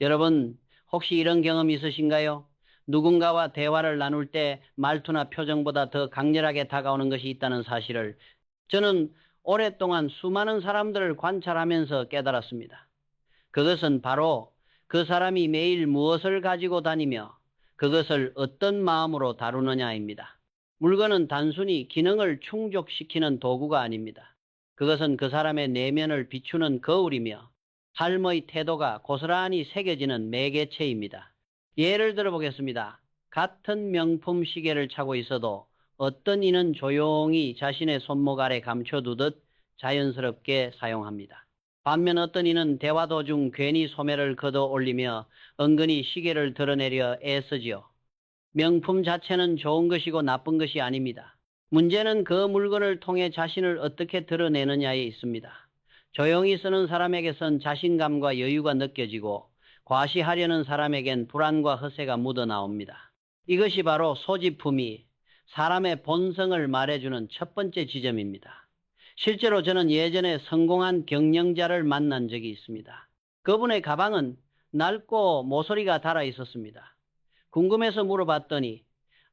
여러분, 혹시 이런 경험 있으신가요? 누군가와 대화를 나눌 때 말투나 표정보다 더 강렬하게 다가오는 것이 있다는 사실을 저는 오랫동안 수많은 사람들을 관찰하면서 깨달았습니다. 그것은 바로 그 사람이 매일 무엇을 가지고 다니며 그것을 어떤 마음으로 다루느냐입니다. 물건은 단순히 기능을 충족시키는 도구가 아닙니다. 그것은 그 사람의 내면을 비추는 거울이며 삶의 태도가 고스란히 새겨지는 매개체입니다. 예를 들어 보겠습니다. 같은 명품 시계를 차고 있어도 어떤 이는 조용히 자신의 손목 아래 감춰두듯 자연스럽게 사용합니다. 반면 어떤 이는 대화 도중 괜히 소매를 걷어 올리며 은근히 시계를 드러내려 애쓰지요. 명품 자체는 좋은 것이고 나쁜 것이 아닙니다. 문제는 그 물건을 통해 자신을 어떻게 드러내느냐에 있습니다. 조용히 쓰는 사람에게선 자신감과 여유가 느껴지고 과시하려는 사람에겐 불안과 허세가 묻어나옵니다. 이것이 바로 소지품이 사람의 본성을 말해주는 첫 번째 지점입니다. 실제로 저는 예전에 성공한 경영자를 만난 적이 있습니다. 그분의 가방은 낡고 모서리가 달아 있었습니다. 궁금해서 물어봤더니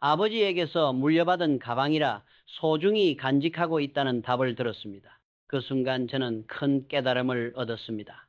아버지에게서 물려받은 가방이라 소중히 간직하고 있다는 답을 들었습니다. 그 순간 저는 큰 깨달음을 얻었습니다.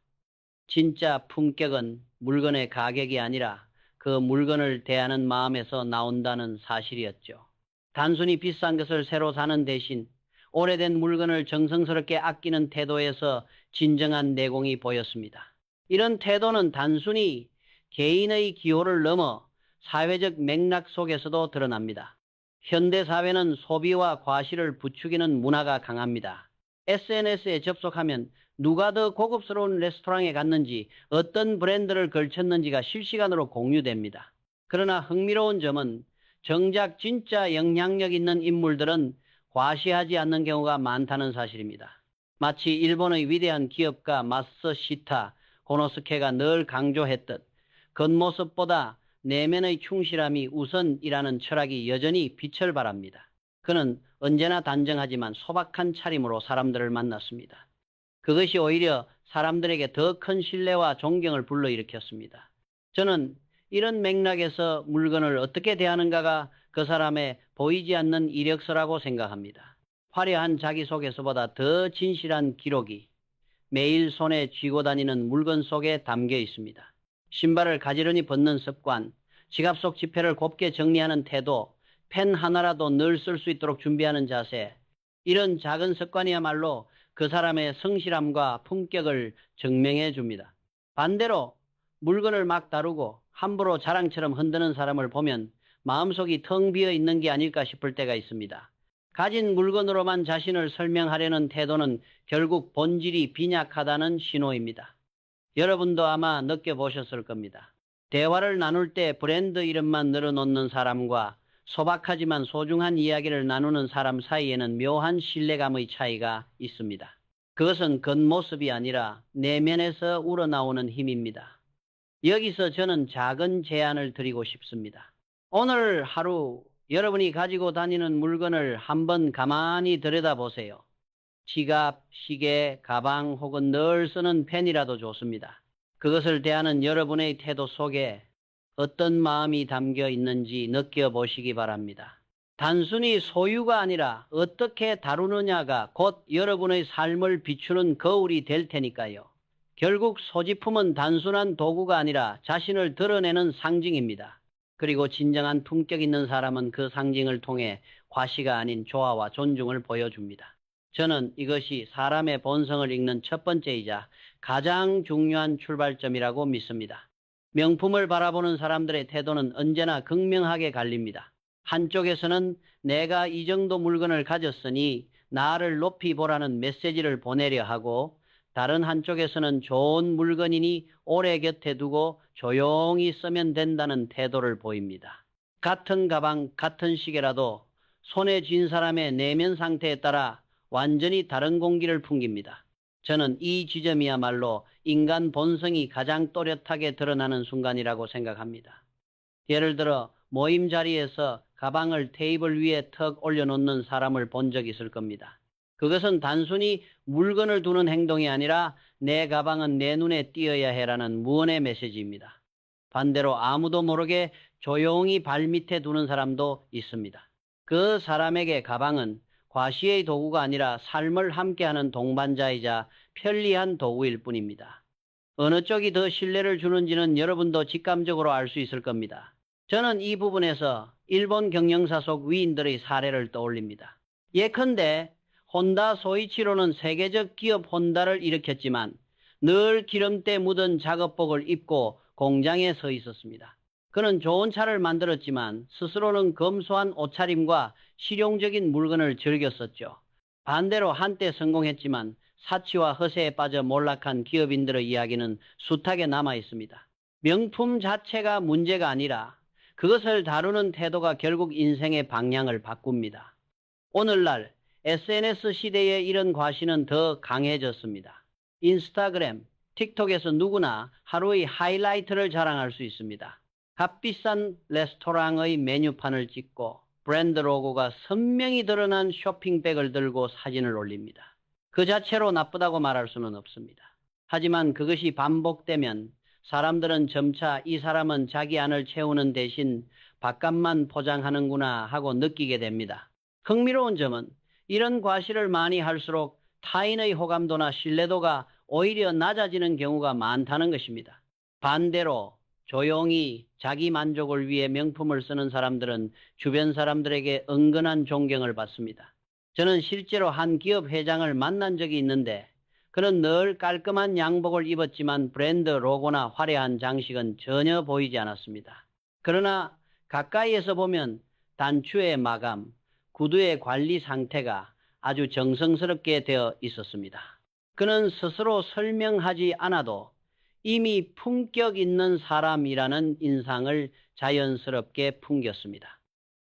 진짜 품격은 물건의 가격이 아니라 그 물건을 대하는 마음에서 나온다는 사실이었죠. 단순히 비싼 것을 새로 사는 대신 오래된 물건을 정성스럽게 아끼는 태도에서 진정한 내공이 보였습니다. 이런 태도는 단순히 개인의 기호를 넘어 사회적 맥락 속에서도 드러납니다. 현대 사회는 소비와 과시를 부추기는 문화가 강합니다. SNS에 접속하면 누가 더 고급스러운 레스토랑에 갔는지, 어떤 브랜드를 걸쳤는지가 실시간으로 공유됩니다. 그러나 흥미로운 점은 정작 진짜 영향력 있는 인물들은 과시하지 않는 경우가 많다는 사실입니다. 마치 일본의 위대한 기업가 마쓰시타 고노스케가 늘 강조했듯 겉모습보다 내면의 충실함이 우선이라는 철학이 여전히 빛을 발합니다. 그는 언제나 단정하지만 소박한 차림으로 사람들을 만났습니다. 그것이 오히려 사람들에게 더 큰 신뢰와 존경을 불러일으켰습니다. 저는 이런 맥락에서 물건을 어떻게 대하는가가 그 사람의 보이지 않는 이력서라고 생각합니다. 화려한 자기소개서보다 더 진실한 기록이 매일 손에 쥐고 다니는 물건 속에 담겨 있습니다. 신발을 가지런히 벗는 습관, 지갑 속 지폐를 곱게 정리하는 태도, 펜 하나라도 늘 쓸 수 있도록 준비하는 자세, 이런 작은 습관이야말로 그 사람의 성실함과 품격을 증명해 줍니다. 반대로 물건을 막 다루고 함부로 자랑처럼 흔드는 사람을 보면 마음속이 텅 비어 있는 게 아닐까 싶을 때가 있습니다. 가진 물건으로만 자신을 설명하려는 태도는 결국 본질이 빈약하다는 신호입니다. 여러분도 아마 느껴보셨을 겁니다. 대화를 나눌 때 브랜드 이름만 늘어놓는 사람과 소박하지만 소중한 이야기를 나누는 사람 사이에는 묘한 신뢰감의 차이가 있습니다. 그것은 겉모습이 아니라 내면에서 우러나오는 힘입니다. 여기서 저는 작은 제안을 드리고 싶습니다. 오늘 하루 여러분이 가지고 다니는 물건을 한번 가만히 들여다보세요. 지갑, 시계, 가방 혹은 늘 쓰는 펜이라도 좋습니다. 그것을 대하는 여러분의 태도 속에 어떤 마음이 담겨 있는지 느껴보시기 바랍니다. 단순히 소유가 아니라 어떻게 다루느냐가 곧 여러분의 삶을 비추는 거울이 될 테니까요. 결국 소지품은 단순한 도구가 아니라 자신을 드러내는 상징입니다. 그리고 진정한 품격 있는 사람은 그 상징을 통해 과시가 아닌 조화와 존중을 보여줍니다. 저는 이것이 사람의 본성을 읽는 첫 번째이자 가장 중요한 출발점이라고 믿습니다. 명품을 바라보는 사람들의 태도는 언제나 극명하게 갈립니다. 한쪽에서는 내가 이 정도 물건을 가졌으니 나를 높이 보라는 메시지를 보내려 하고, 다른 한쪽에서는 좋은 물건이니 오래 곁에 두고 조용히 쓰면 된다는 태도를 보입니다. 같은 가방, 같은 시계라도 손에 쥔 사람의 내면 상태에 따라 완전히 다른 공기를 풍깁니다. 저는 이 지점이야말로 인간 본성이 가장 또렷하게 드러나는 순간이라고 생각합니다. 예를 들어 모임 자리에서 가방을 테이블 위에 턱 올려놓는 사람을 본 적 있을 겁니다. 그것은 단순히 물건을 두는 행동이 아니라 내 가방은 내 눈에 띄어야 해라는 무언의 메시지입니다. 반대로 아무도 모르게 조용히 발밑에 두는 사람도 있습니다. 그 사람에게 가방은 과시의 도구가 아니라 삶을 함께하는 동반자이자 편리한 도구일 뿐입니다. 어느 쪽이 더 신뢰를 주는지는 여러분도 직감적으로 알 수 있을 겁니다. 저는 이 부분에서 일본 경영사 속 위인들의 사례를 떠올립니다. 예컨대 혼다 소이치로는 세계적 기업 혼다를 일으켰지만 늘 기름때 묻은 작업복을 입고 공장에 서 있었습니다. 그는 좋은 차를 만들었지만 스스로는 검소한 옷차림과 실용적인 물건을 즐겼었죠. 반대로 한때 성공했지만 사치와 허세에 빠져 몰락한 기업인들의 이야기는 숱하게 남아 있습니다. 명품 자체가 문제가 아니라 그것을 다루는 태도가 결국 인생의 방향을 바꿉니다. 오늘날 SNS 시대에 이런 과시는 더 강해졌습니다. 인스타그램, 틱톡에서 누구나 하루의 하이라이트를 자랑할 수 있습니다. 값비싼 레스토랑의 메뉴판을 찍고 브랜드 로고가 선명히 드러난 쇼핑백을 들고 사진을 올립니다. 그 자체로 나쁘다고 말할 수는 없습니다. 하지만 그것이 반복되면 사람들은 점차 이 사람은 자기 안을 채우는 대신 바깥만 포장하는구나 하고 느끼게 됩니다. 흥미로운 점은 이런 과시를 많이 할수록 타인의 호감도나 신뢰도가 오히려 낮아지는 경우가 많다는 것입니다. 반대로 조용히 자기 만족을 위해 명품을 쓰는 사람들은 주변 사람들에게 은근한 존경을 받습니다. 저는 실제로 한 기업 회장을 만난 적이 있는데 그는 늘 깔끔한 양복을 입었지만 브랜드 로고나 화려한 장식은 전혀 보이지 않았습니다. 그러나 가까이에서 보면 단추의 마감, 구두의 관리 상태가 아주 정성스럽게 되어 있었습니다. 그는 스스로 설명하지 않아도 이미 품격 있는 사람이라는 인상을 자연스럽게 풍겼습니다.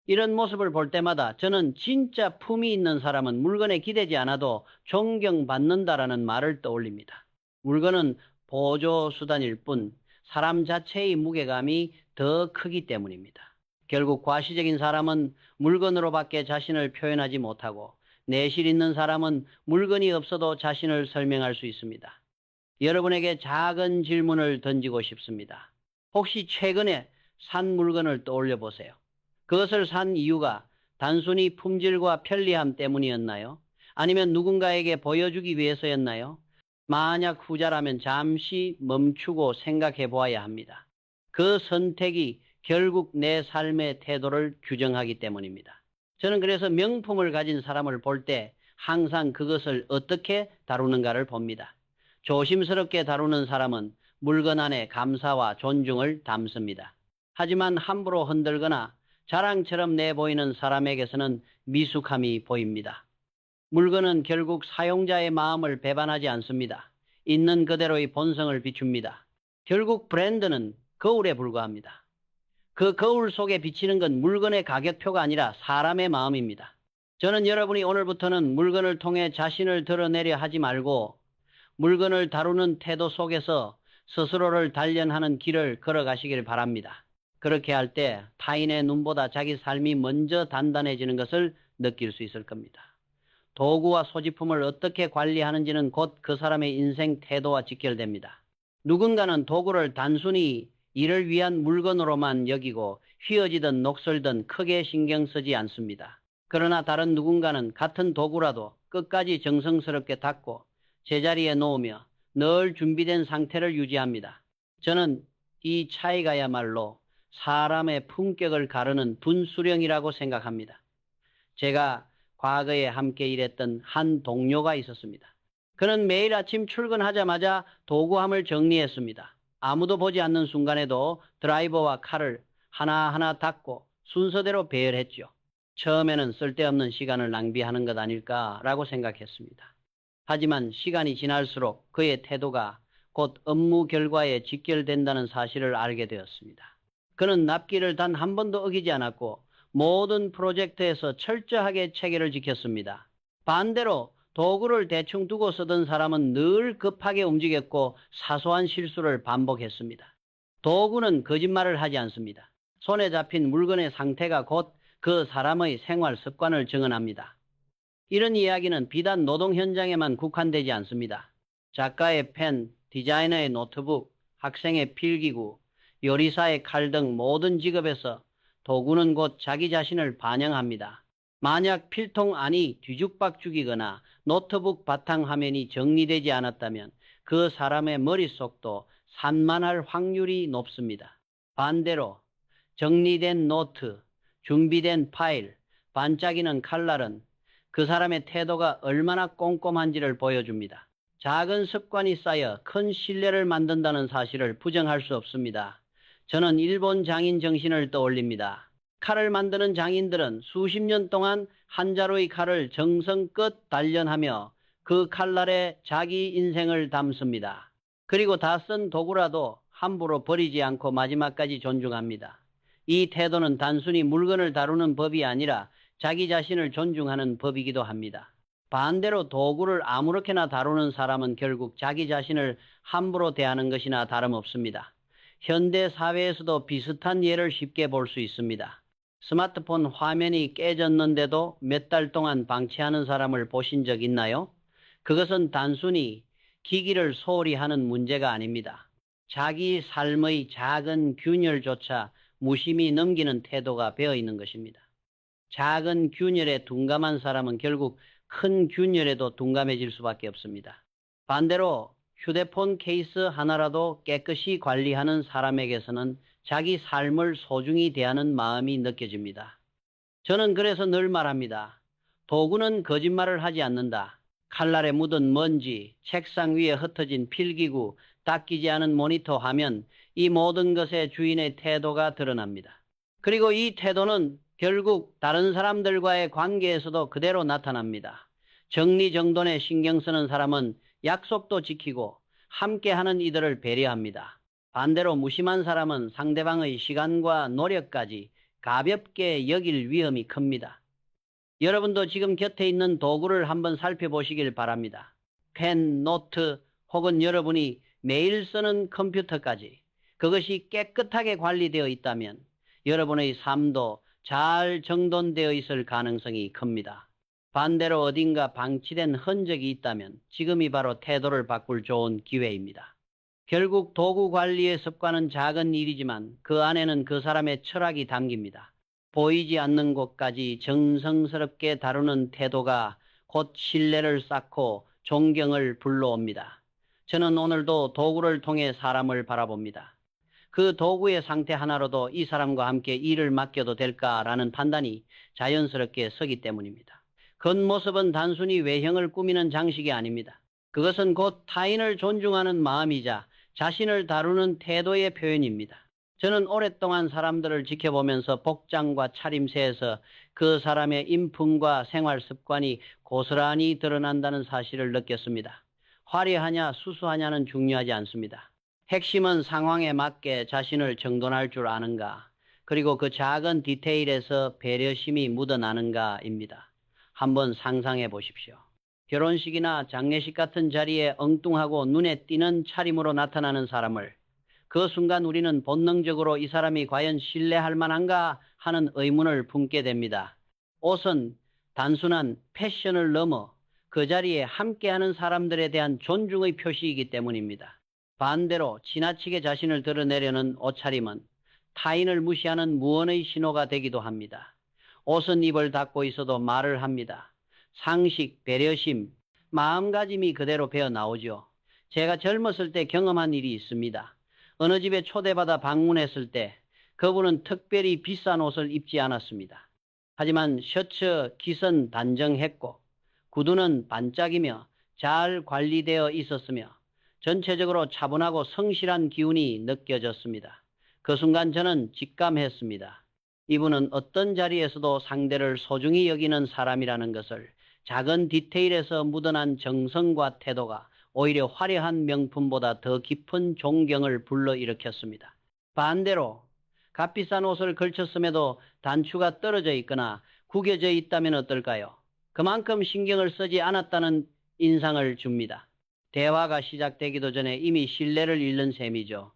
이런 모습을 볼 때마다 저는 진짜 품이 있는 사람은 물건에 기대지 않아도 존경받는다라는 말을 떠올립니다. 물건은 보조수단일 뿐 사람 자체의 무게감이 더 크기 때문입니다. 결국 과시적인 사람은 물건으로밖에 자신을 표현하지 못하고 내실 있는 사람은 물건이 없어도 자신을 설명할 수 있습니다. 여러분에게 작은 질문을 던지고 싶습니다. 혹시 최근에 산 물건을 떠올려 보세요. 그것을 산 이유가 단순히 품질과 편리함 때문이었나요? 아니면 누군가에게 보여주기 위해서였나요? 만약 후자라면 잠시 멈추고 생각해 보아야 합니다. 그 선택이 결국 내 삶의 태도를 규정하기 때문입니다. 저는 그래서 명품을 가진 사람을 볼 때 항상 그것을 어떻게 다루는가를 봅니다. 조심스럽게 다루는 사람은 물건 안에 감사와 존중을 담습니다. 하지만 함부로 흔들거나 자랑처럼 내보이는 사람에게서는 미숙함이 보입니다. 물건은 결국 사용자의 마음을 배반하지 않습니다. 있는 그대로의 본성을 비춥니다. 결국 브랜드는 거울에 불과합니다. 그 거울 속에 비치는 건 물건의 가격표가 아니라 사람의 마음입니다. 저는 여러분이 오늘부터는 물건을 통해 자신을 드러내려 하지 말고 물건을 다루는 태도 속에서 스스로를 단련하는 길을 걸어가시길 바랍니다. 그렇게 할 때 타인의 눈보다 자기 삶이 먼저 단단해지는 것을 느낄 수 있을 겁니다. 도구와 소지품을 어떻게 관리하는지는 곧 그 사람의 인생 태도와 직결됩니다. 누군가는 도구를 단순히 일을 위한 물건으로만 여기고 휘어지든 녹슬든 크게 신경 쓰지 않습니다. 그러나 다른 누군가는 같은 도구라도 끝까지 정성스럽게 닦고 제자리에 놓으며 늘 준비된 상태를 유지합니다. 저는 이 차이가야말로 사람의 품격을 가르는 분수령이라고 생각합니다. 제가 과거에 함께 일했던 한 동료가 있었습니다. 그는 매일 아침 출근하자마자 도구함을 정리했습니다. 아무도 보지 않는 순간에도 드라이버와 칼을 하나하나 닦고 순서대로 배열했죠. 처음에는 쓸데없는 시간을 낭비하는 것 아닐까라고 생각했습니다. 하지만 시간이 지날수록 그의 태도가 곧 업무 결과에 직결된다는 사실을 알게 되었습니다. 그는 납기를 단 한 번도 어기지 않았고 모든 프로젝트에서 철저하게 체계를 지켰습니다. 반대로 도구를 대충 두고 쓰던 사람은 늘 급하게 움직였고 사소한 실수를 반복했습니다. 도구는 거짓말을 하지 않습니다. 손에 잡힌 물건의 상태가 곧 그 사람의 생활 습관을 증언합니다. 이런 이야기는 비단 노동 현장에만 국한되지 않습니다. 작가의 펜, 디자이너의 노트북, 학생의 필기구, 요리사의 칼 등 모든 직업에서 도구는 곧 자기 자신을 반영합니다. 만약 필통 안이 뒤죽박죽이거나 노트북 바탕화면이 정리되지 않았다면 그 사람의 머릿속도 산만할 확률이 높습니다. 반대로 정리된 노트, 준비된 파일, 반짝이는 칼날은 그 사람의 태도가 얼마나 꼼꼼한지를 보여줍니다. 작은 습관이 쌓여 큰 신뢰를 만든다는 사실을 부정할 수 없습니다. 저는 일본 장인 정신을 떠올립니다. 칼을 만드는 장인들은 수십 년 동안 한 자루의 칼을 정성껏 단련하며 그 칼날에 자기 인생을 담습니다. 그리고 다 쓴 도구라도 함부로 버리지 않고 마지막까지 존중합니다. 이 태도는 단순히 물건을 다루는 법이 아니라 자기 자신을 존중하는 법이기도 합니다. 반대로 도구를 아무렇게나 다루는 사람은 결국 자기 자신을 함부로 대하는 것이나 다름없습니다. 현대 사회에서도 비슷한 예를 쉽게 볼 수 있습니다. 스마트폰 화면이 깨졌는데도 몇 달 동안 방치하는 사람을 보신 적 있나요? 그것은 단순히 기기를 소홀히 하는 문제가 아닙니다. 자기 삶의 작은 균열조차 무심히 넘기는 태도가 배어 있는 것입니다. 작은 균열에 둔감한 사람은 결국 큰 균열에도 둔감해질 수밖에 없습니다. 반대로 휴대폰 케이스 하나라도 깨끗이 관리하는 사람에게서는 자기 삶을 소중히 대하는 마음이 느껴집니다. 저는 그래서 늘 말합니다. 도구는 거짓말을 하지 않는다. 칼날에 묻은 먼지, 책상 위에 흩어진 필기구, 닦이지 않은 모니터 화면, 이 모든 것의 주인의 태도가 드러납니다. 그리고 이 태도는 결국 다른 사람들과의 관계에서도 그대로 나타납니다. 정리정돈에 신경 쓰는 사람은 약속도 지키고 함께하는 이들을 배려합니다. 반대로 무심한 사람은 상대방의 시간과 노력까지 가볍게 여길 위험이 큽니다. 여러분도 지금 곁에 있는 도구를 한번 살펴보시길 바랍니다. 펜, 노트 혹은 여러분이 매일 쓰는 컴퓨터까지 그것이 깨끗하게 관리되어 있다면 여러분의 삶도 잘 정돈되어 있을 가능성이 큽니다. 반대로 어딘가 방치된 흔적이 있다면 지금이 바로 태도를 바꿀 좋은 기회입니다. 결국 도구 관리의 습관은 작은 일이지만 그 안에는 그 사람의 철학이 담깁니다. 보이지 않는 곳까지 정성스럽게 다루는 태도가 곧 신뢰를 쌓고 존경을 불러옵니다. 저는 오늘도 도구를 통해 사람을 바라봅니다. 그 도구의 상태 하나로도 이 사람과 함께 일을 맡겨도 될까라는 판단이 자연스럽게 서기 때문입니다. 겉모습은 단순히 외형을 꾸미는 장식이 아닙니다. 그것은 곧 타인을 존중하는 마음이자 자신을 다루는 태도의 표현입니다. 저는 오랫동안 사람들을 지켜보면서 복장과 차림새에서 그 사람의 인품과 생활 습관이 고스란히 드러난다는 사실을 느꼈습니다. 화려하냐 수수하냐는 중요하지 않습니다. 핵심은 상황에 맞게 자신을 정돈할 줄 아는가, 그리고 그 작은 디테일에서 배려심이 묻어나는가입니다. 한번 상상해 보십시오. 결혼식이나 장례식 같은 자리에 엉뚱하고 눈에 띄는 차림으로 나타나는 사람을 그 순간 우리는 본능적으로 이 사람이 과연 신뢰할 만한가 하는 의문을 품게 됩니다. 옷은 단순한 패션을 넘어 그 자리에 함께하는 사람들에 대한 존중의 표시이기 때문입니다. 반대로 지나치게 자신을 드러내려는 옷차림은 타인을 무시하는 무언의 신호가 되기도 합니다. 옷은 입을 닫고 있어도 말을 합니다. 상식, 배려심, 마음가짐이 그대로 배어 나오죠. 제가 젊었을 때 경험한 일이 있습니다. 어느 집에 초대받아 방문했을 때 그분은 특별히 비싼 옷을 입지 않았습니다. 하지만 셔츠 깃은 단정했고 구두는 반짝이며 잘 관리되어 있었으며 전체적으로 차분하고 성실한 기운이 느껴졌습니다. 그 순간 저는 직감했습니다. 이분은 어떤 자리에서도 상대를 소중히 여기는 사람이라는 것을, 작은 디테일에서 묻어난 정성과 태도가 오히려 화려한 명품보다 더 깊은 존경을 불러일으켰습니다. 반대로 값비싼 옷을 걸쳤음에도 단추가 떨어져 있거나 구겨져 있다면 어떨까요? 그만큼 신경을 쓰지 않았다는 인상을 줍니다. 대화가 시작되기도 전에 이미 신뢰를 잃는 셈이죠.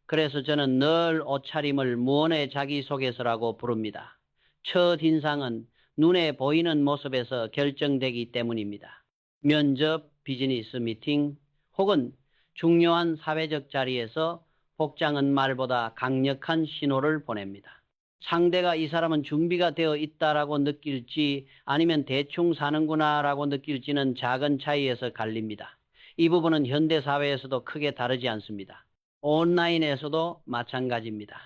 그래서 저는 늘 옷차림을 무언의 자기소개서라고 부릅니다. 첫인상은 눈에 보이는 모습에서 결정되기 때문입니다. 면접, 비즈니스 미팅 혹은 중요한 사회적 자리에서 복장은 말보다 강력한 신호를 보냅니다. 상대가 이 사람은 준비가 되어 있다라고 느낄지 아니면 대충 사는구나라고 느낄지는 작은 차이에서 갈립니다. 이 부분은 현대사회에서도 크게 다르지 않습니다. 온라인에서도 마찬가지입니다.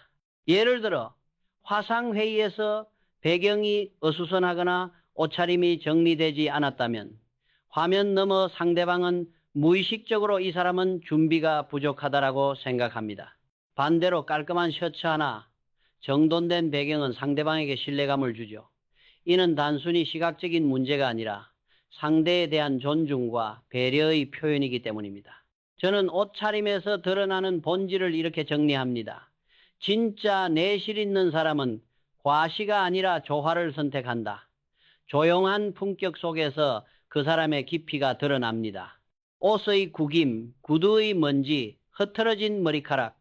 예를 들어 화상회의에서 배경이 어수선하거나 옷차림이 정리되지 않았다면 화면 너머 상대방은 무의식적으로 이 사람은 준비가 부족하다라고 생각합니다. 반대로 깔끔한 셔츠 하나, 정돈된 배경은 상대방에게 신뢰감을 주죠. 이는 단순히 시각적인 문제가 아니라 상대에 대한 존중과 배려의 표현이기 때문입니다. 저는 옷차림에서 드러나는 본질을 이렇게 정리합니다. 진짜 내실 있는 사람은 과시가 아니라 조화를 선택한다. 조용한 품격 속에서 그 사람의 깊이가 드러납니다. 옷의 구김, 구두의 먼지, 흐트러진 머리카락,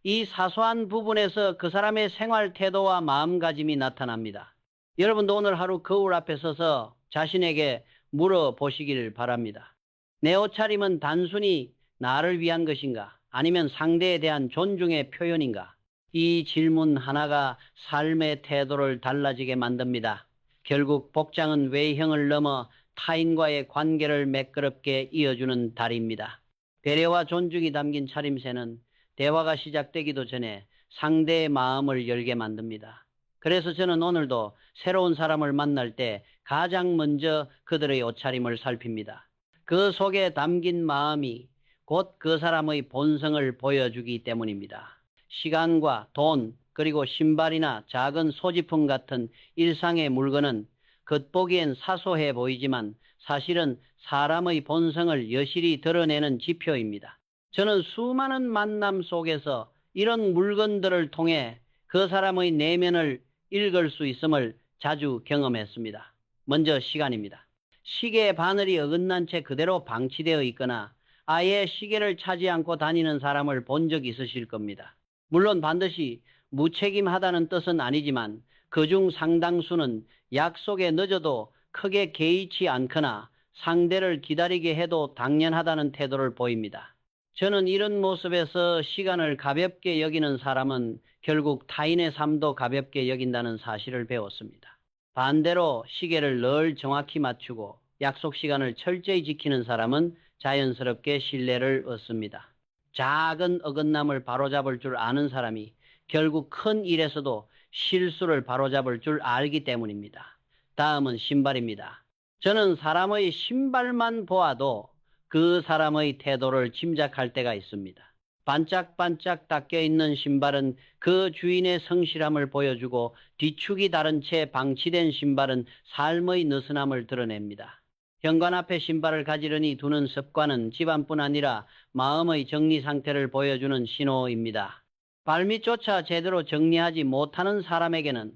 이 사소한 부분에서 그 사람의 생활 태도와 마음가짐이 나타납니다. 여러분도 오늘 하루 거울 앞에 서서 자신에게 물어보시길 바랍니다. 내 옷차림은 단순히 나를 위한 것인가? 아니면 상대에 대한 존중의 표현인가? 이 질문 하나가 삶의 태도를 달라지게 만듭니다. 결국 복장은 외형을 넘어 타인과의 관계를 매끄럽게 이어주는 다리입니다. 배려와 존중이 담긴 차림새는 대화가 시작되기도 전에 상대의 마음을 열게 만듭니다. 그래서 저는 오늘도 새로운 사람을 만날 때 가장 먼저 그들의 옷차림을 살핍니다. 그 속에 담긴 마음이 곧 그 사람의 본성을 보여주기 때문입니다. 시간과 돈, 그리고 신발이나 작은 소지품 같은 일상의 물건은 겉보기엔 사소해 보이지만 사실은 사람의 본성을 여실히 드러내는 지표입니다. 저는 수많은 만남 속에서 이런 물건들을 통해 그 사람의 내면을 읽을 수 있음을 자주 경험했습니다. 먼저 시간입니다. 시계 바늘이 어긋난 채 그대로 방치되어 있거나 아예 시계를 차지 않고 다니는 사람을 본 적 있으실 겁니다. 물론 반드시 무책임하다는 뜻은 아니지만 그중 상당수는 약속에 늦어도 크게 개의치 않거나 상대를 기다리게 해도 당연하다는 태도를 보입니다. 저는 이런 모습에서 시간을 가볍게 여기는 사람은 결국 타인의 삶도 가볍게 여긴다는 사실을 배웠습니다. 반대로 시계를 늘 정확히 맞추고 약속 시간을 철저히 지키는 사람은 자연스럽게 신뢰를 얻습니다. 작은 어긋남을 바로잡을 줄 아는 사람이 결국 큰 일에서도 실수를 바로잡을 줄 알기 때문입니다. 다음은 신발입니다. 저는 사람의 신발만 보아도 그 사람의 태도를 짐작할 때가 있습니다. 반짝반짝 닦여 있는 신발은 그 주인의 성실함을 보여주고 뒤축이 다른 채 방치된 신발은 삶의 느슨함을 드러냅니다. 현관 앞에 신발을 가지런히 두는 습관은 집안뿐 아니라 마음의 정리 상태를 보여주는 신호입니다. 발밑조차 제대로 정리하지 못하는 사람에게는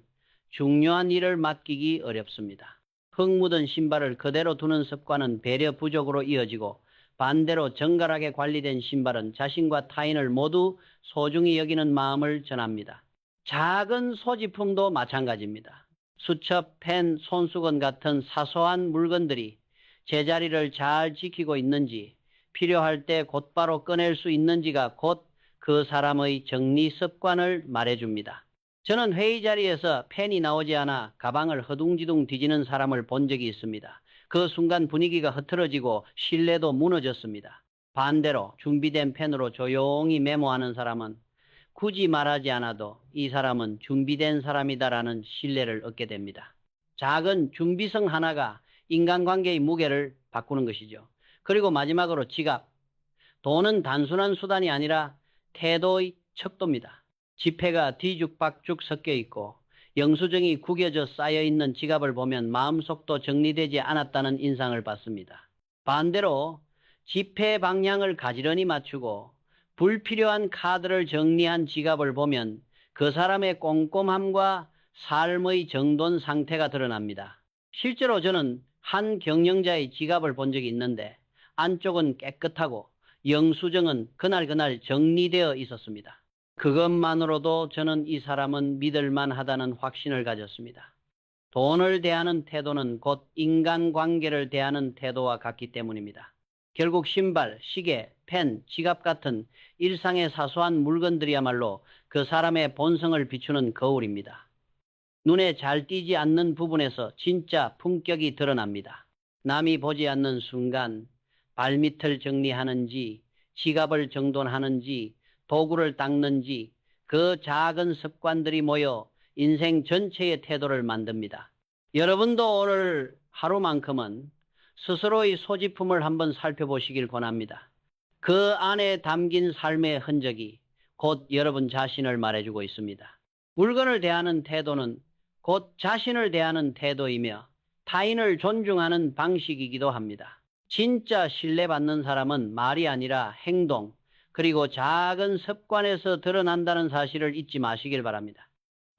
중요한 일을 맡기기 어렵습니다. 흙 묻은 신발을 그대로 두는 습관은 배려 부족으로 이어지고 반대로 정갈하게 관리된 신발은 자신과 타인을 모두 소중히 여기는 마음을 전합니다. 작은 소지품도 마찬가지입니다. 수첩, 펜, 손수건 같은 사소한 물건들이 제자리를 잘 지키고 있는지, 필요할 때 곧바로 꺼낼 수 있는지가 곧 그 사람의 정리 습관을 말해줍니다. 저는 회의 자리에서 펜이 나오지 않아 가방을 허둥지둥 뒤지는 사람을 본 적이 있습니다. 그 순간 분위기가 흐트러지고 신뢰도 무너졌습니다. 반대로 준비된 펜으로 조용히 메모하는 사람은 굳이 말하지 않아도 이 사람은 준비된 사람이다라는 신뢰를 얻게 됩니다. 작은 준비성 하나가 인간관계의 무게를 바꾸는 것이죠. 그리고 마지막으로 지갑. 돈은 단순한 수단이 아니라 태도의 척도입니다. 지폐가 뒤죽박죽 섞여 있고 영수증이 구겨져 쌓여 있는 지갑을 보면 마음속도 정리되지 않았다는 인상을 받습니다. 반대로 지폐 방향을 가지런히 맞추고 불필요한 카드를 정리한 지갑을 보면 그 사람의 꼼꼼함과 삶의 정돈 상태가 드러납니다. 실제로 저는 한 경영자의 지갑을 본 적이 있는데 안쪽은 깨끗하고 영수증은 그날 정리되어 있었습니다. 그것만으로도 저는 이 사람은 믿을만 하다는 확신을 가졌습니다. 돈을 대하는 태도는 곧 인간관계를 대하는 태도와 같기 때문입니다. 결국 신발, 시계, 펜, 지갑 같은 일상의 사소한 물건들이야말로 그 사람의 본성을 비추는 거울입니다. 눈에 잘 띄지 않는 부분에서 진짜 품격이 드러납니다. 남이 보지 않는 순간 발밑을 정리하는지, 지갑을 정돈하는지, 도구를 닦는지 그 작은 습관들이 모여 인생 전체의 태도를 만듭니다. 여러분도 오늘 하루만큼은 스스로의 소지품을 한번 살펴보시길 권합니다. 그 안에 담긴 삶의 흔적이 곧 여러분 자신을 말해주고 있습니다. 물건을 대하는 태도는 곧 자신을 대하는 태도이며 타인을 존중하는 방식이기도 합니다. 진짜 신뢰받는 사람은 말이 아니라 행동, 그리고 작은 습관에서 드러난다는 사실을 잊지 마시길 바랍니다.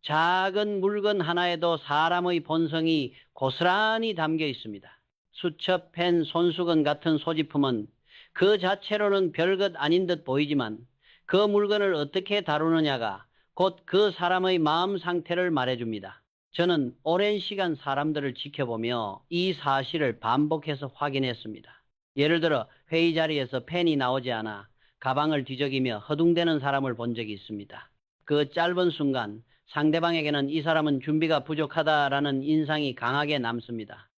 작은 물건 하나에도 사람의 본성이 고스란히 담겨 있습니다. 수첩, 펜, 손수건 같은 소지품은 그 자체로는 별것 아닌 듯 보이지만 그 물건을 어떻게 다루느냐가 곧 그 사람의 마음 상태를 말해줍니다. 저는 오랜 시간 사람들을 지켜보며 이 사실을 반복해서 확인했습니다. 예를 들어 회의 자리에서 펜이 나오지 않아 가방을 뒤적이며 허둥대는 사람을 본 적이 있습니다. 그 짧은 순간 상대방에게는 이 사람은 준비가 부족하다라는 인상이 강하게 남습니다.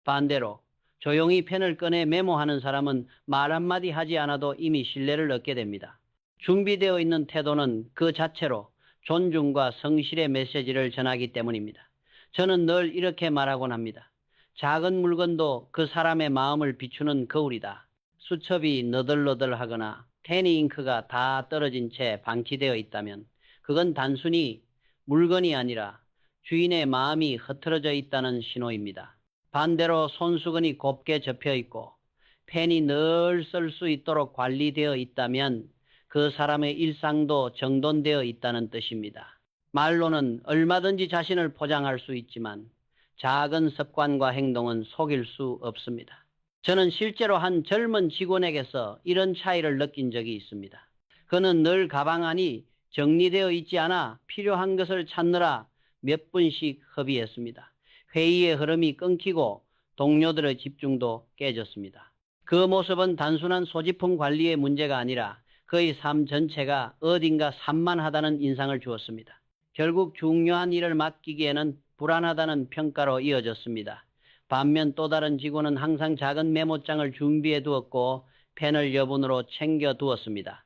반대로 조용히 펜을 꺼내 메모하는 사람은 말 한마디 하지 않아도 이미 신뢰를 얻게 됩니다. 준비되어 있는 태도는 그 자체로 존중과 성실의 메시지를 전하기 때문입니다. 저는 늘 이렇게 말하곤 합니다. 작은 물건도 그 사람의 마음을 비추는 거울이다. 수첩이 너덜너덜하거나 펜이 잉크가 다 떨어진 채 방치되어 있다면 그건 단순히 물건이 아니라 주인의 마음이 흐트러져 있다는 신호입니다. 반대로 손수건이 곱게 접혀 있고 펜이 늘 쓸 수 있도록 관리되어 있다면 그 사람의 일상도 정돈되어 있다는 뜻입니다. 말로는 얼마든지 자신을 포장할 수 있지만 작은 습관과 행동은 속일 수 없습니다. 저는 실제로 한 젊은 직원에게서 이런 차이를 느낀 적이 있습니다. 그는 늘 가방 안이 정리되어 있지 않아 필요한 것을 찾느라 몇 분씩 허비했습니다. 회의의 흐름이 끊기고 동료들의 집중도 깨졌습니다. 그 모습은 단순한 소지품 관리의 문제가 아니라 그의 삶 전체가 어딘가 산만하다는 인상을 주었습니다. 결국 중요한 일을 맡기기에는 불안하다는 평가로 이어졌습니다. 반면 또 다른 직원은 항상 작은 메모장을 준비해 두었고 펜을 여분으로 챙겨 두었습니다.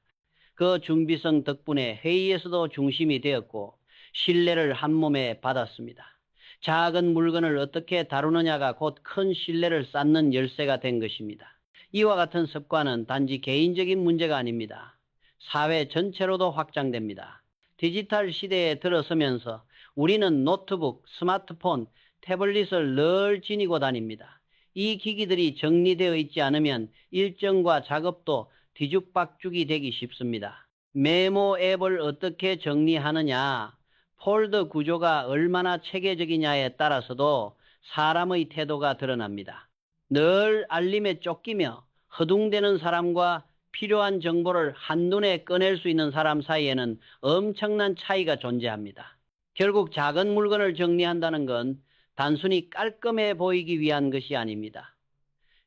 그 준비성 덕분에 회의에서도 중심이 되었고 신뢰를 한몸에 받았습니다. 작은 물건을 어떻게 다루느냐가 곧 큰 신뢰를 쌓는 열쇠가 된 것입니다. 이와 같은 습관은 단지 개인적인 문제가 아닙니다. 사회 전체로도 확장됩니다. 디지털 시대에 들어서면서 우리는 노트북, 스마트폰, 태블릿을 늘 지니고 다닙니다. 이 기기들이 정리되어 있지 않으면 일정과 작업도 뒤죽박죽이 되기 쉽습니다. 메모 앱을 어떻게 정리하느냐, 폴더 구조가 얼마나 체계적이냐에 따라서도 사람의 태도가 드러납니다. 늘 알림에 쫓기며 허둥대는 사람과 필요한 정보를 한눈에 꺼낼 수 있는 사람 사이에는 엄청난 차이가 존재합니다. 결국 작은 물건을 정리한다는 건 단순히 깔끔해 보이기 위한 것이 아닙니다.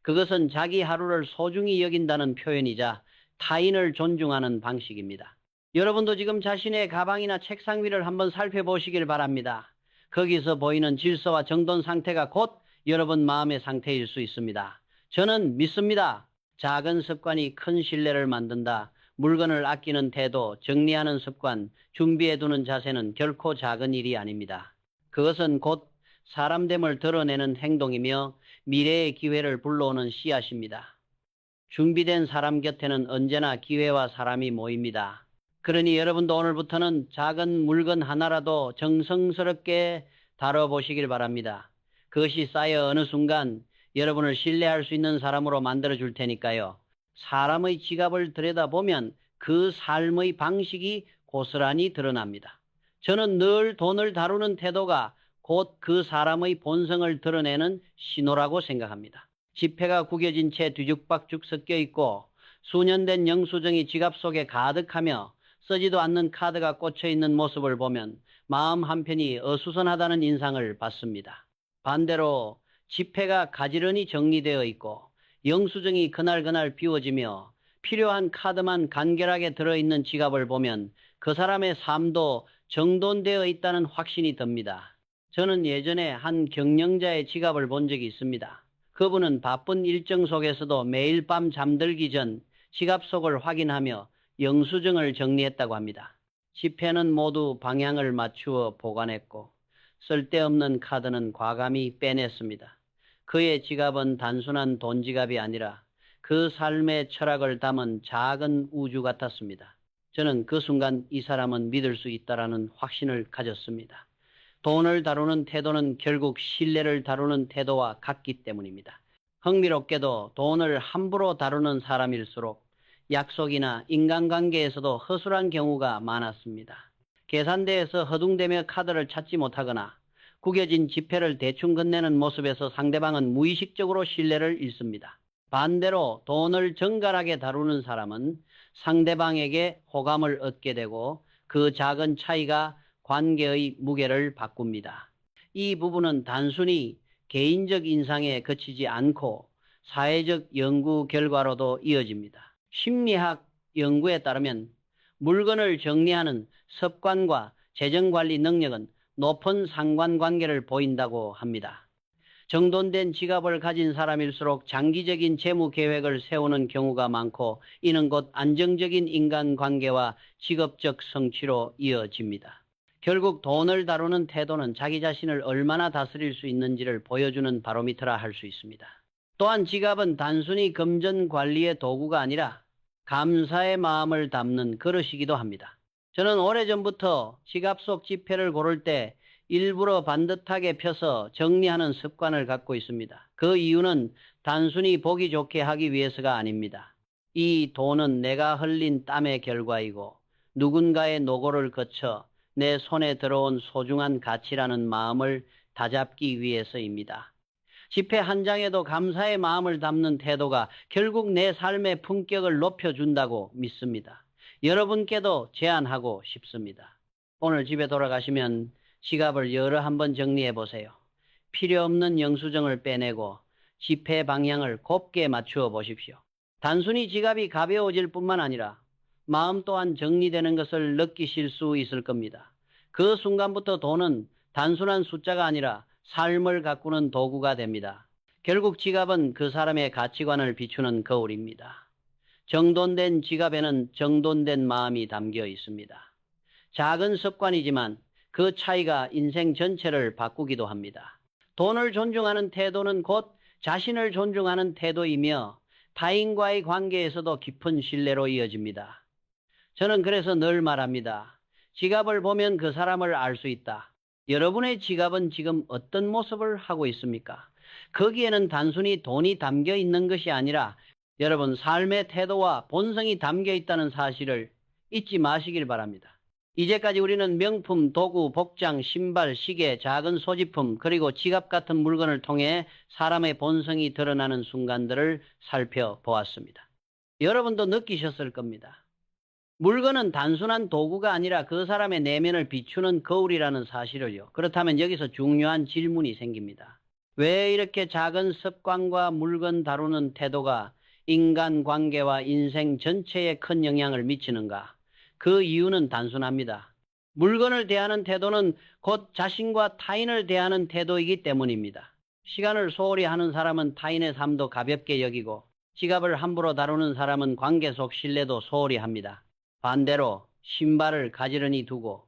그것은 자기 하루를 소중히 여긴다는 표현이자 타인을 존중하는 방식입니다. 여러분도 지금 자신의 가방이나 책상 위를 한번 살펴보시길 바랍니다. 거기서 보이는 질서와 정돈 상태가 곧 여러분 마음의 상태일 수 있습니다. 저는 믿습니다. 작은 습관이 큰 신뢰를 만든다. 물건을 아끼는 태도, 정리하는 습관, 준비해두는 자세는 결코 작은 일이 아닙니다. 그것은 곧 사람됨을 드러내는 행동이며 미래의 기회를 불러오는 씨앗입니다. 준비된 사람 곁에는 언제나 기회와 사람이 모입니다. 그러니 여러분도 오늘부터는 작은 물건 하나라도 정성스럽게 다뤄보시길 바랍니다. 그것이 쌓여 어느 순간 여러분을 신뢰할 수 있는 사람으로 만들어줄 테니까요. 사람의 지갑을 들여다보면 그 삶의 방식이 고스란히 드러납니다. 저는 늘 돈을 다루는 태도가 곧 그 사람의 본성을 드러내는 신호라고 생각합니다. 지폐가 구겨진 채 뒤죽박죽 섞여 있고 수년 된 영수증이 지갑 속에 가득하며 쓰지도 않는 카드가 꽂혀 있는 모습을 보면 마음 한편이 어수선하다는 인상을 받습니다. 반대로 지폐가 가지런히 정리되어 있고 영수증이 그날그날 비워지며 필요한 카드만 간결하게 들어있는 지갑을 보면 그 사람의 삶도 정돈되어 있다는 확신이 듭니다. 저는 예전에 한 경영자의 지갑을 본 적이 있습니다. 그분은 바쁜 일정 속에서도 매일 밤 잠들기 전 지갑 속을 확인하며 영수증을 정리했다고 합니다. 지폐는 모두 방향을 맞추어 보관했고 쓸데없는 카드는 과감히 빼냈습니다. 그의 지갑은 단순한 돈 지갑이 아니라 그 삶의 철학을 담은 작은 우주 같았습니다. 저는 그 순간 이 사람은 믿을 수 있다라는 확신을 가졌습니다. 돈을 다루는 태도는 결국 신뢰를 다루는 태도와 같기 때문입니다. 흥미롭게도 돈을 함부로 다루는 사람일수록 약속이나 인간관계에서도 허술한 경우가 많았습니다. 계산대에서 허둥대며 카드를 찾지 못하거나 구겨진 지폐를 대충 건네는 모습에서 상대방은 무의식적으로 신뢰를 잃습니다. 반대로 돈을 정갈하게 다루는 사람은 상대방에게 호감을 얻게 되고 그 작은 차이가 관계의 무게를 바꿉니다. 이 부분은 단순히 개인적 인상에 그치지 않고 사회적 연구 결과로도 이어집니다. 심리학 연구에 따르면 물건을 정리하는 습관과 재정관리 능력은 높은 상관관계를 보인다고 합니다. 정돈된 지갑을 가진 사람일수록 장기적인 재무 계획을 세우는 경우가 많고 이는 곧 안정적인 인간관계와 직업적 성취로 이어집니다. 결국 돈을 다루는 태도는 자기 자신을 얼마나 다스릴 수 있는지를 보여주는 바로미터라 할 수 있습니다. 또한 지갑은 단순히 금전 관리의 도구가 아니라 감사의 마음을 담는 그릇이기도 합니다. 저는 오래전부터 지갑 속 지폐를 고를 때 일부러 반듯하게 펴서 정리하는 습관을 갖고 있습니다. 그 이유는 단순히 보기 좋게 하기 위해서가 아닙니다. 이 돈은 내가 흘린 땀의 결과이고 누군가의 노고를 거쳐 내 손에 들어온 소중한 가치라는 마음을 다잡기 위해서입니다. 지폐 한 장에도 감사의 마음을 담는 태도가 결국 내 삶의 품격을 높여준다고 믿습니다. 여러분께도 제안하고 싶습니다. 오늘 집에 돌아가시면 지갑을 여러 한번 정리해 보세요. 필요 없는 영수증을 빼내고 지폐 방향을 곱게 맞추어 보십시오. 단순히 지갑이 가벼워질 뿐만 아니라 마음 또한 정리되는 것을 느끼실 수 있을 겁니다. 그 순간부터 돈은 단순한 숫자가 아니라 삶을 가꾸는 도구가 됩니다. 결국 지갑은 그 사람의 가치관을 비추는 거울입니다. 정돈된 지갑에는 정돈된 마음이 담겨 있습니다. 작은 습관이지만 그 차이가 인생 전체를 바꾸기도 합니다. 돈을 존중하는 태도는 곧 자신을 존중하는 태도이며 타인과의 관계에서도 깊은 신뢰로 이어집니다. 저는 그래서 늘 말합니다. 지갑을 보면 그 사람을 알 수 있다. 여러분의 지갑은 지금 어떤 모습을 하고 있습니까? 거기에는 단순히 돈이 담겨 있는 것이 아니라 여러분 삶의 태도와 본성이 담겨 있다는 사실을 잊지 마시길 바랍니다. 이제까지 우리는 명품, 도구, 복장, 신발, 시계, 작은 소지품, 그리고 지갑 같은 물건을 통해 사람의 본성이 드러나는 순간들을 살펴보았습니다. 여러분도 느끼셨을 겁니다. 물건은 단순한 도구가 아니라 그 사람의 내면을 비추는 거울이라는 사실을요. 그렇다면 여기서 중요한 질문이 생깁니다. 왜 이렇게 작은 습관과 물건 다루는 태도가 인간관계와 인생 전체에 큰 영향을 미치는가? 그 이유는 단순합니다. 물건을 대하는 태도는 곧 자신과 타인을 대하는 태도이기 때문입니다. 시간을 소홀히 하는 사람은 타인의 삶도 가볍게 여기고 지갑을 함부로 다루는 사람은 관계 속 신뢰도 소홀히 합니다. 반대로 신발을 가지런히 두고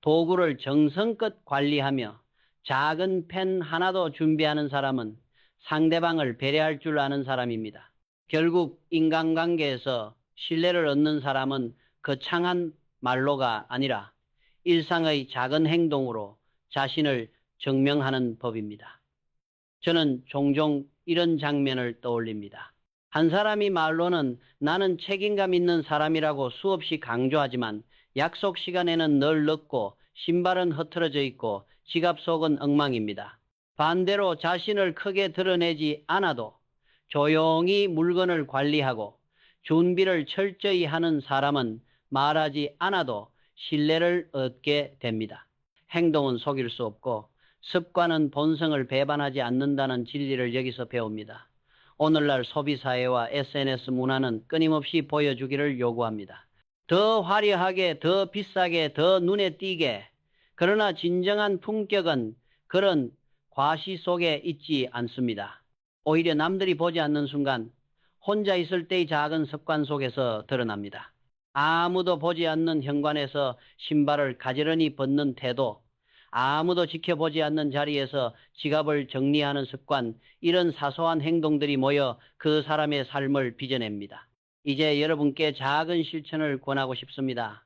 도구를 정성껏 관리하며 작은 펜 하나도 준비하는 사람은 상대방을 배려할 줄 아는 사람입니다. 결국 인간관계에서 신뢰를 얻는 사람은 거창한 말로가 아니라 일상의 작은 행동으로 자신을 증명하는 법입니다. 저는 종종 이런 장면을 떠올립니다. 한 사람이 말로는 나는 책임감 있는 사람이라고 수없이 강조하지만 약속 시간에는 늘 늦고 신발은 흐트러져 있고 지갑 속은 엉망입니다. 반대로 자신을 크게 드러내지 않아도 조용히 물건을 관리하고 준비를 철저히 하는 사람은 말하지 않아도 신뢰를 얻게 됩니다. 행동은 속일 수 없고 습관은 본성을 배반하지 않는다는 진리를 여기서 배웁니다. 오늘날 소비사회와 SNS 문화는 끊임없이 보여주기를 요구합니다. 더 화려하게, 더 비싸게, 더 눈에 띄게. 그러나 진정한 품격은 그런 과시 속에 있지 않습니다. 오히려 남들이 보지 않는 순간 혼자 있을 때의 작은 습관 속에서 드러납니다. 아무도 보지 않는 현관에서 신발을 가지런히 벗는 태도, 아무도 지켜보지 않는 자리에서 지갑을 정리하는 습관, 이런 사소한 행동들이 모여 그 사람의 삶을 빚어냅니다. 이제 여러분께 작은 실천을 권하고 싶습니다.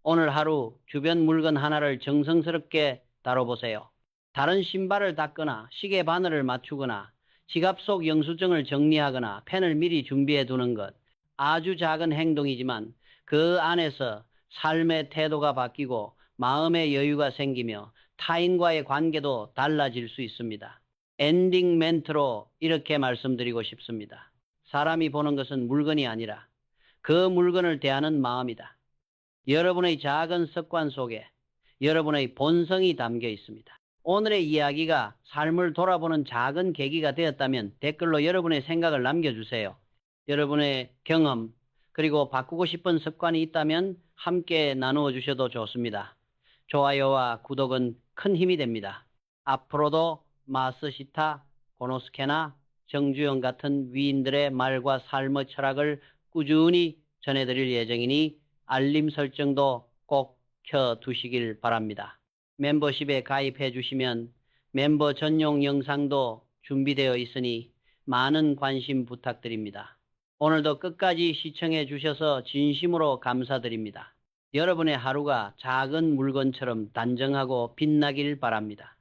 오늘 하루 주변 물건 하나를 정성스럽게 다뤄보세요. 다른 신발을 닦거나 시계 바늘을 맞추거나 지갑 속 영수증을 정리하거나 펜을 미리 준비해 두는 것. 아주 작은 행동이지만 그 안에서 삶의 태도가 바뀌고 마음의 여유가 생기며 타인과의 관계도 달라질 수 있습니다. 엔딩 멘트로 이렇게 말씀드리고 싶습니다. 사람이 보는 것은 물건이 아니라 그 물건을 대하는 마음이다. 여러분의 작은 습관 속에 여러분의 본성이 담겨 있습니다. 오늘의 이야기가 삶을 돌아보는 작은 계기가 되었다면 댓글로 여러분의 생각을 남겨주세요. 여러분의 경험 그리고 바꾸고 싶은 습관이 있다면 함께 나누어 주셔도 좋습니다. 좋아요와 구독은 큰 힘이 됩니다. 앞으로도 마스시타, 고노스케나, 정주영 같은 위인들의 말과 삶의 철학을 꾸준히 전해드릴 예정이니 알림 설정도 꼭 켜두시길 바랍니다. 멤버십에 가입해 주시면 멤버 전용 영상도 준비되어 있으니 많은 관심 부탁드립니다. 오늘도 끝까지 시청해 주셔서 진심으로 감사드립니다. 여러분의 하루가 작은 물건처럼 단정하고 빛나길 바랍니다.